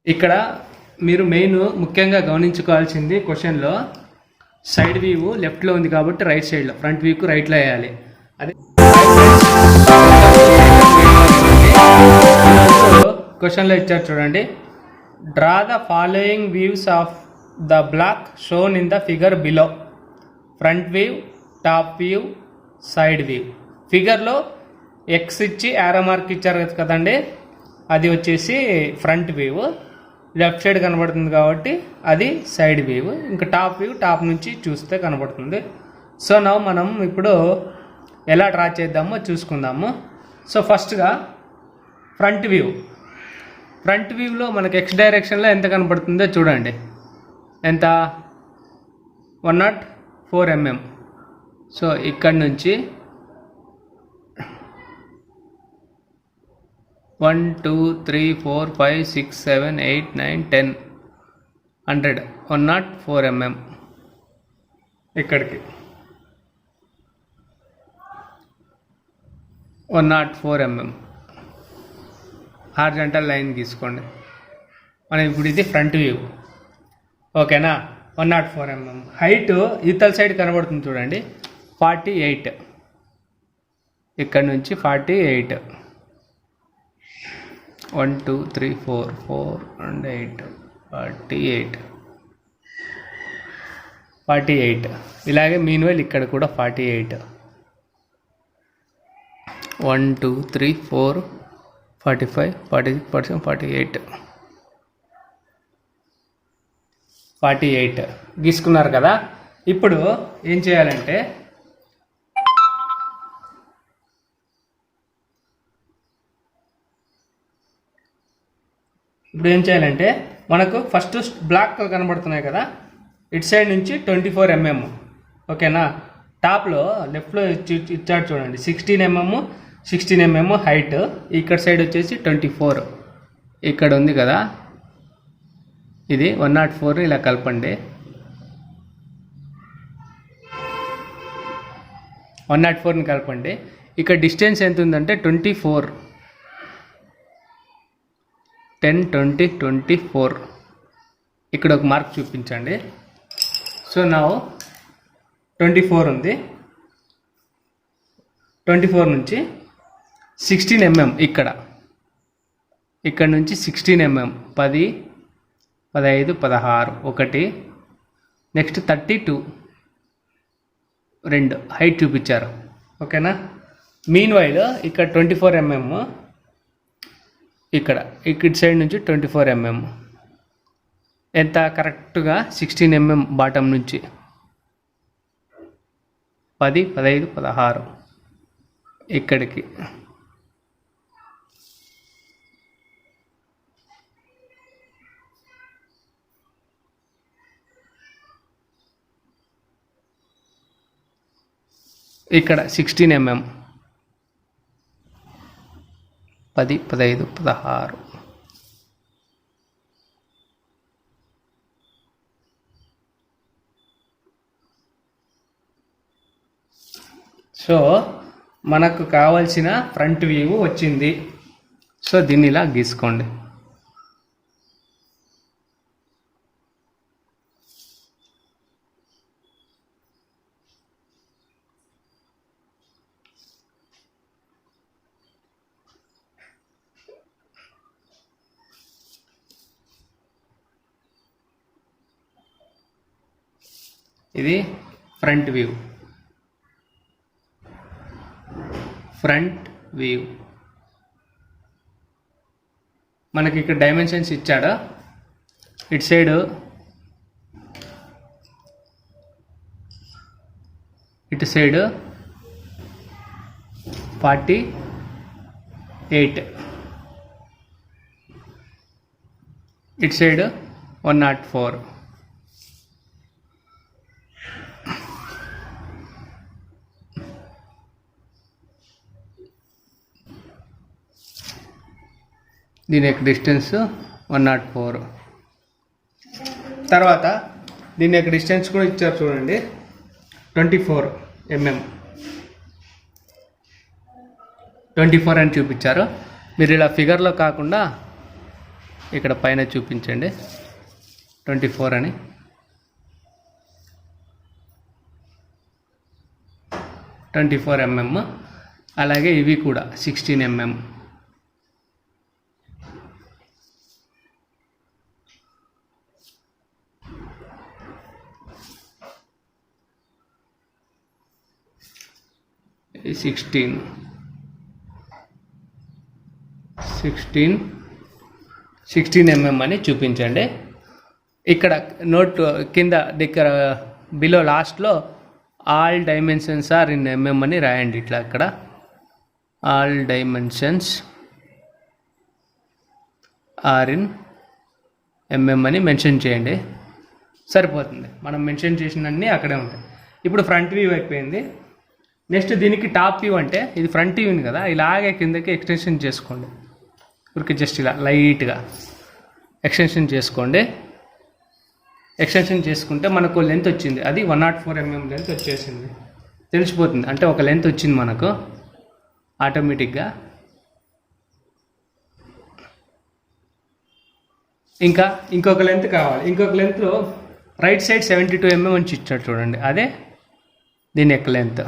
ఇక్కడ మీరు మెయిన్ ముఖ్యంగా గమనించుకోవాల్సింది క్వశ్చన్లో సైడ్ వ్యూ లెఫ్ట్లో ఉంది కాబట్టి రైట్ సైడ్లో, ఫ్రంట్ వ్యూకు రైట్లో వేయాలి. అదే క్వశ్చన్లో ఇచ్చారు చూడండి, draw the following views of the block shown in the figure below. Front view, top view, side view. ఫిగర్లో ఎక్స్ ఇచ్చి యారో మార్క్ ఇచ్చారు కదండి, అది వచ్చేసి ఫ్రంట్ వ్యూ. లెఫ్ట్ సైడ్ కనబడుతుంది కాబట్టి అది సైడ్ వ్యూ. ఇంకా టాప్ వ్యూ టాప్ నుంచి చూస్తే కనబడుతుంది. సో మనం ఇప్పుడు ఎలా డ్రా చేద్దామో చూసుకుందాము. సో ఫస్ట్గా ఫ్రంట్ వ్యూ. ఫ్రంట్ వ్యూలో మనకి ఎక్స్ డైరెక్షన్లో ఎంత కనబడుతుందో చూడండి. ఎంత? 104 mm. సో ఇక్కడ నుంచి 1 2 3 4 5 6 7 8 9 10 100 104 mm ఇక్కడికి 104 mm హారిజాంటల్ లైన్ గీసుకోండి. మనం ఇప్పుడు ఇది ఫ్రంట్ వ్యూ, ఓకేనా? 104 mm. హైట్ ఇవతల సైడ్ కనబడుతుంది చూడండి, 48. ఇక్కడ నుంచి 48. 1 2 3 4 4 and 8 48. ఇలాగే మీన్వైల్ ఇక్కడ కూడా 48. 1 2 3 4 45 46 47 48 గీసుకున్నారు కదా. ఇప్పుడు ఏం చేయాలంటే మనకు ఫస్ట్ బ్లాక్ కనబడుతున్నాయి కదా, ఇటు సైడ్ నుంచి 24 mm, ఓకేనా? టాప్లో లెఫ్ట్లో ఇచ్చాడు చూడండి, 16 mm హైట్. ఇక్కడ సైడ్ వచ్చేసి 24 ఇక్కడ ఉంది కదా, ఇది 104 ఇలా కలపండి. 104ని కలపండి. ఇక్కడ డిస్టెన్స్ ఎంత ఉందంటే 24, 10 20 24. ఇక్కడ ఒక మార్క్ చూపించండి. సో నా 24 ఉంది. 24 నుంచి 16 mm ఇక్కడ నుంచి 16 mm 10 15 16 1. నెక్స్ట్ 32 2 హైట్ చూపించారు, ఓకేనా? మీన్ వైల్ ఇక్కడ 24 mm ఇక్కడ సైడ్ నుంచి 24 mm ఎంత? కరెక్ట్గా 16 mm బాటమ్ నుంచి 10 15 16 ఇక్కడికి. ఇక్కడ 16 mm 10 15 16. సో మనకు కావాల్సిన ఫ్రంట్ వ్యూ వచ్చింది. సో దీన్ని ఇలా గీసుకోండి. ఇది ఫ్రంట్ వ్యూ. మనకి ఇక్కడ డైమెన్షన్స్ ఇచ్చాడు. ఇటు సైడ్ 48, ఇటు సైడ్ 104. దీని యొక్క డిస్టెన్స్ 104. తర్వాత దీని యొక్క డిస్టెన్స్ కూడా ఇచ్చారు చూడండి, 24 mm 24 అని చూపించారు. మీరు ఇలా ఫిగర్లో కాకుండా ఇక్కడ పైన చూపించండి 24 అని. mm. అలాగే ఇవి కూడా 16 mm. ఈ 16 mm అని చూపించండి. ఇక్కడ నోట్ కింద దగ్గర బిలో లాస్ట్లో all dimensions are in mm అని రాయండి. ఇట్లా అక్కడ all dimensions are in mm అని మెన్షన్ చేయండి. సరిపోతుంది. మనం మెన్షన్ చేసినన్నీ అక్కడే ఉంటాయి. ఇప్పుడు ఫ్రంట్ వ్యూ అయిపోయింది. నెక్స్ట్ దీనికి టాప్ వ్యూ అంటే ఇది ఫ్రంట్ వ్యూని కదా, ఇలాగే కిందకి ఎక్స్టెన్షన్ చేసుకోండి. ఊరికి జస్ట్ ఇలా లైట్గా ఎక్స్టెన్షన్ చేసుకోండి. ఎక్స్టెన్షన్ చేసుకుంటే మనకు లెంత్ వచ్చింది. అది 104 mm లెంత్ వచ్చేసింది. తెలిసిపోతుంది అంటే ఒక లెంత్ వచ్చింది మనకు ఆటోమేటిక్గా. ఇంకా ఇంకొక లెంత్ కావాలి. ఇంకొక లెంత్లో రైట్ సైడ్ 72 mm అని ఇచ్చాడు చూడండి, అదే దీని యొక్క లెంత్.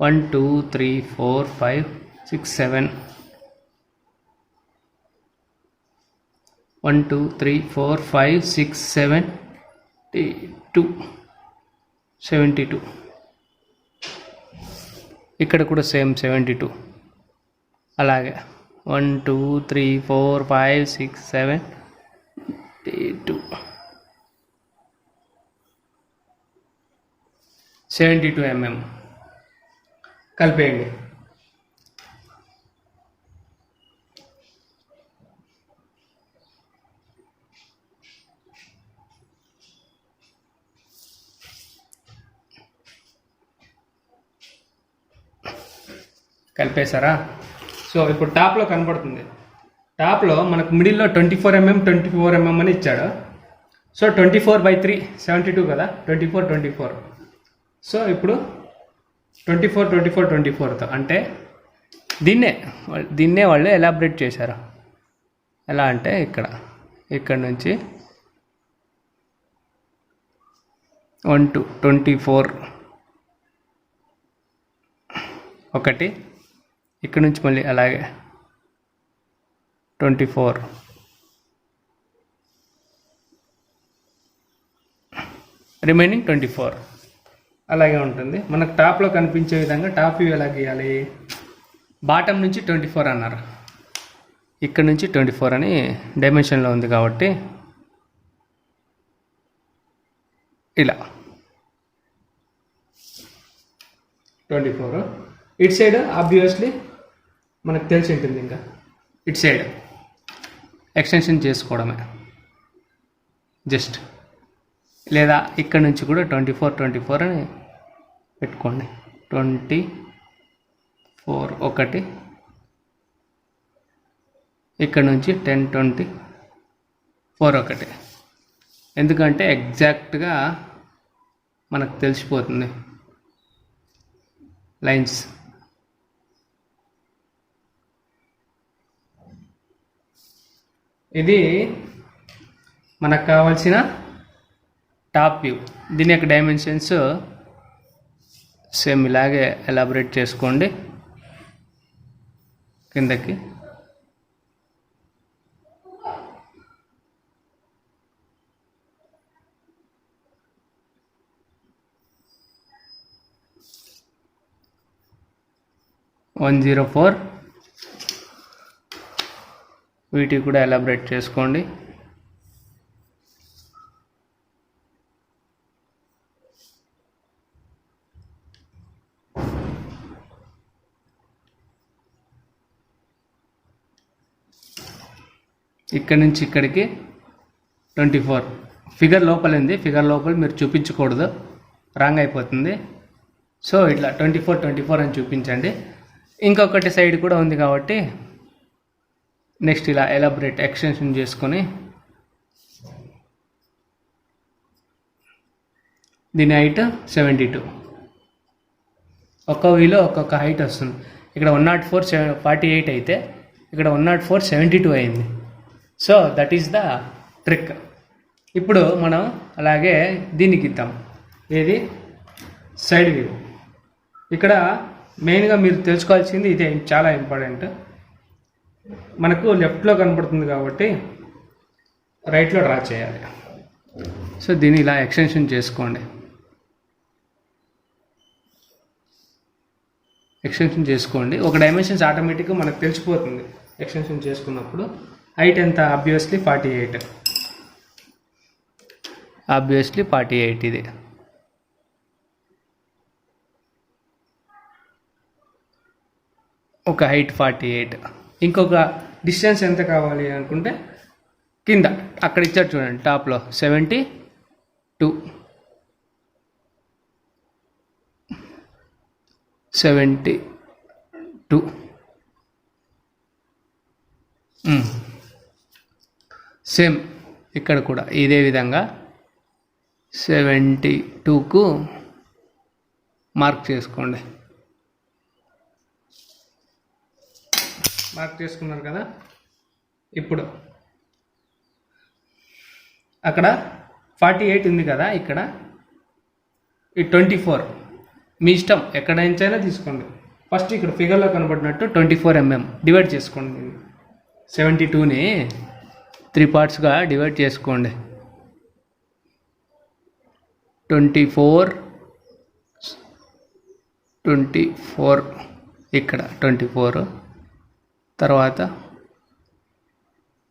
1 2 3 4 5 6 7 1 2 3 4 5 6 7 2 72. ఇక్కడ కూడా సేమ్ 72. అలాగే 1 2 3 4 5 6 7 2 72 mm కలిపేయండి. కలిపేశారా? సో ఇప్పుడు టాప్లో కనబడుతుంది. టాప్లో మనకు మిడిల్లో 24 mm అని ఇచ్చాడు. సో 24/3 72 కదా, 24 సో ఇప్పుడు 24 అంటే దీన్నే వాళ్ళు ఎలాబరేట్ చేశారు. ఎలా అంటే ఇక్కడ నుంచి 1 2 24 ఒకటి, ఇక్కడ నుంచి మళ్ళీ అలాగే 24 రిమైనింగ్ 24 అలాగే ఉంటుంది. మనకు టాప్లో కనిపించే విధంగా టాప్ వ్యూ ఎలా గీయాలి? బాటమ్ నుంచి 24 అన్నారు, ఇక్కడ నుంచి 24 అని డైమెన్షన్లో ఉంది కాబట్టి ఇలా 24. ఇటు సైడ్ ఆబ్వియస్లీ మనకు తెలిసి ఉంటుంది. ఇంకా ఇటు సైడ్ ఎక్స్టెన్షన్ చేసుకోవడమే జస్ట్, లేదా ఇక్కడ నుంచి కూడా 24 అని పెట్టుకోండి. 24 ఒకటి, ఇక్కడ నుంచి 10 24 ఒకటి. ఎందుకంటే ఎగ్జాక్ట్గా మనకు తెలిసిపోతుంది లైన్స్. ఇది మనకు కావాల్సిన టాప్ వ్యూ. దీని యొక్క డైమెన్షన్స్ సేమ్ ఇలాగే ఎలాబరేట్ చేసుకోండి. కిందకి (104) వీటికి కూడా ఎలాబరేట్ చేసుకోండి. ఇక్కడ నుంచి ఇక్కడికి 24. ఫిగర్ లోపల ఉంది, ఫిగర్ లోపల మీరు చూపించకూడదు, రాంగ్ అయిపోతుంది. సో ఇట్లా 24 అని చూపించండి. ఇంకొకటి సైడ్ కూడా ఉంది కాబట్టి నెక్స్ట్ ఇలా ఎలాబరేట్ ఎక్స్టెన్షన్ చేసుకొని దీని హైట్ 72. ఒక్కో వీలో ఒక్కొక్క హైట్ వస్తుంది. ఇక్కడ 104 48 అయితే ఇక్కడ 104 72 అయింది. So that is the trick. ఇప్పుడు మనం అలాగే దీనికి ఇద్దాం, ఏది సైడ్ వ్యూ. ఇక్కడ మెయిన్గా మీరు తెలుసుకోవాల్సింది ఇదే, చాలా ఇంపార్టెంట్. మనకు లెఫ్ట్లో కనపడుతుంది కాబట్టి రైట్లో డ్రా చేయాలి. సో దీన్ని ఇలా ఎక్స్టెన్షన్ చేసుకోండి. ఒక డైమెన్షన్స్ ఆటోమేటిక్గా మనకు తెలిసిపోతుంది ఎక్స్టెన్షన్ చేసుకున్నప్పుడు. హైట్ ఎంత? ఆబ్వియస్లీ 48. ఇది ఒక హైట్ 48. ఇంకొక డిస్టెన్స్ ఎంత కావాలి అనుకుంటే కింద అక్కడ ఇచ్చారు చూడండి, టాప్లో 72. 72. సేమ్ ఇక్కడ కూడా ఇదే విధంగా 72కు మార్క్ చేసుకోండి. మార్క్ చేసుకున్నారు కదా. ఇప్పుడు అక్కడ 48 ఉంది కదా, ఇక్కడ ఈ 24 మీ ఇష్టం, ఎక్కడైనా తీసుకోండి. ఫస్ట్ ఇక్కడ ఫిగర్లో కనబడినట్టు 24 mm డివైడ్ చేసుకోండి. 72ని 3 పార్ట్స్గా డివైడ్ చేసుకోండి. 24 ఇక్కడ 24, తర్వాత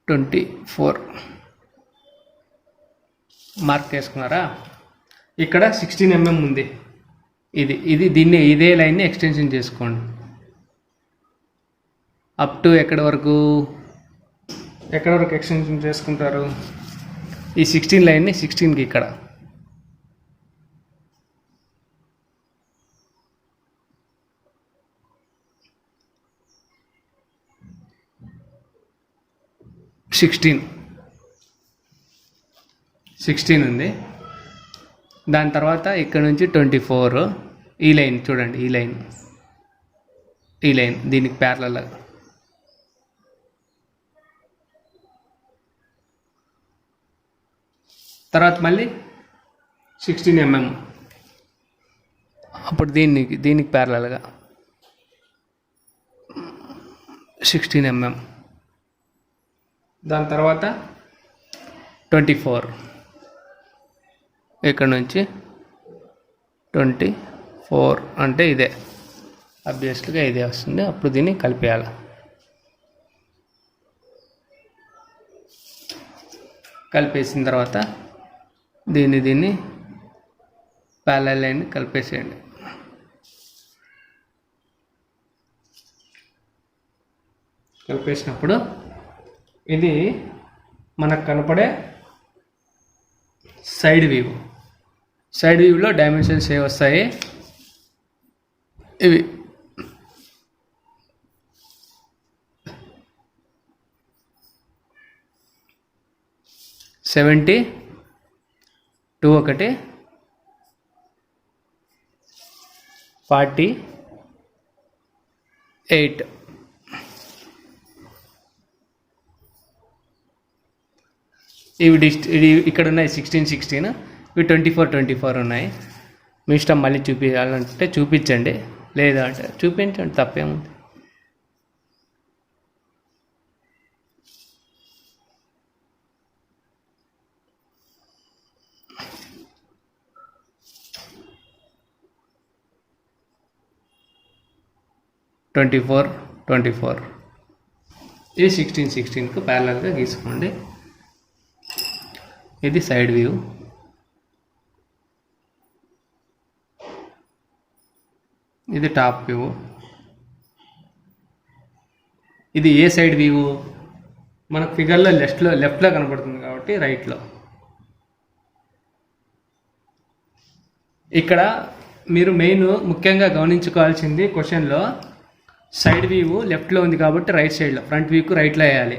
24 మార్క్ చేసుకున్నారా. ఇక్కడ 16 mm ఉంది. దీన్ని ఇదే లైన్ని ఎక్స్టెన్షన్ చేసుకోండి అప్ టు ఎక్కడి వరకు ఎక్స్టెన్షన్ చేసుకుంటారు? ఈ 16 లైన్ని 16కి ఇక్కడ సిక్స్టీన్ ఉంది. దాని తర్వాత ఇక్కడ నుంచి 24, ఈ లైన్ చూడండి, ఈ లైన్ దీనికి ప్యారలల్. తర్వాత మళ్ళీ 16 mm, అప్పుడు దీనికి ప్యారలల్గా 16 mm. దాని తర్వాత 24, ఇక్కడ నుంచి 24 అంటే ఇదే, ఆబ్వియస్లీగా ఇదే వస్తుంది. అప్పుడు దీన్ని కలిపేయాలి. కలిపేసిన తర్వాత దీన్ని ప్యారలల్ లైన్ కలిపేసేయండి. కలిపేసినప్పుడు ఇది మనకు కనపడే సైడ్ వ్యూలో డైమెన్షన్స్ ఏ వస్తాయి? ఇవి 72 ఒకటి, 48. ఇవి ఇక్కడ ఉన్నాయి 16, ఇవి 24 ఉన్నాయి. మీ ఇష్టం, మళ్ళీ చూపించాలంటే చూపించండి, లేదా అంటే చూపించండి, తప్పేముంది. ట్వంటీ ఫోర్ ఇది 16కు ప్యారలల్గా గీసుకోండి. ఇది సైడ్ వ్యూ. ఇది టాప్ వ్యూ. ఇది ఏ సైడ్ వ్యూ? మనకు ఫిగర్లో లెఫ్ట్లో కనబడుతుంది కాబట్టి రైట్లో. ఇక్కడ మీరు ముఖ్యంగా గమనించుకోవాల్సింది, క్వశ్చన్లో సైడ్ వ్యూ లెఫ్ట్లో ఉంది కాబట్టి రైట్ సైడ్లో, ఫ్రంట్ వ్యూకు రైట్లో వేయాలి.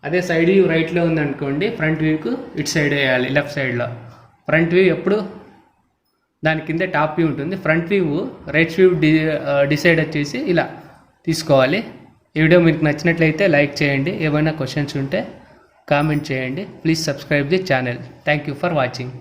అదే సైడ్ వ్యూ రైట్లో ఉంది అనుకోండి, ఫ్రంట్ వ్యూకు ఇటు సైడ్ వేయాలి, లెఫ్ట్ సైడ్లో. ఫ్రంట్ వ్యూ ఎప్పుడు దాని కింద టాప్ వ్యూ ఉంటుంది. Front view right view decide వచ్చేసి ఇలా తీసుకోవాలి. ఈ వీడియో మీకు నచ్చినట్లయితే లైక్ చేయండి. ఏమైనా క్వశ్చన్స్ ఉంటే కామెంట్ చేయండి. Please subscribe the channel. Thank you for watching.